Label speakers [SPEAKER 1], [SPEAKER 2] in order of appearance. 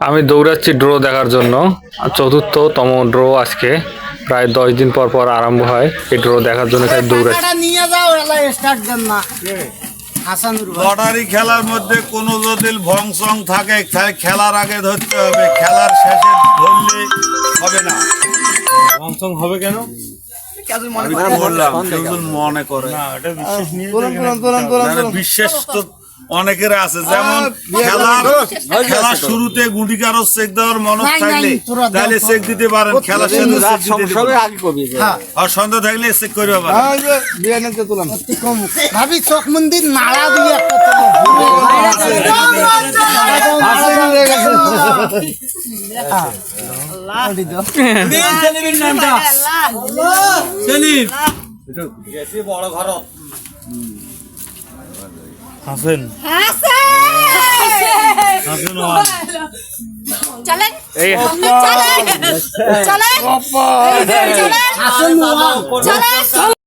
[SPEAKER 1] আমি দৌড়াচ্ছি ড্র দেখার জন্য। চতুর্থতম ড্র আজকে। প্রায় 10 দিন পর পর আরম্ভ হয় এই ড্র দেখার জন্য, তাই দৌড়াচ্ছি।
[SPEAKER 2] নিয়ে যাও স্টার্ট দেন না হাসানুর ভাই।
[SPEAKER 3] লটারি খেলার মধ্যে কোনো যদি ভংসং থাকে তাহলে খেলার আগে ধরতে হবে, খেলার শেষে ধরলে হবে না।
[SPEAKER 4] ভংসং হবে কেন?
[SPEAKER 3] আমি তো বললাম কেউ যদি মনে করে
[SPEAKER 4] না, এটা বিশেষ নিয়ে
[SPEAKER 3] মানে বিশ্বাস তো অনেকের আছে, যেমন খেলার শুরুতে গুটি কারো চেক দেওয়ার মনে থাকলে তাহলে চেক দিতে পারেন, খেলার শেষে চেক দিতে পারেন। আর সন্দেহ থাকলে চেক করবে পারেন।
[SPEAKER 2] ভাবি চক মন্দির নাড়া দিয়ে
[SPEAKER 4] হাসেন
[SPEAKER 5] চলেন
[SPEAKER 1] এই
[SPEAKER 5] চলেন চলেন চলেন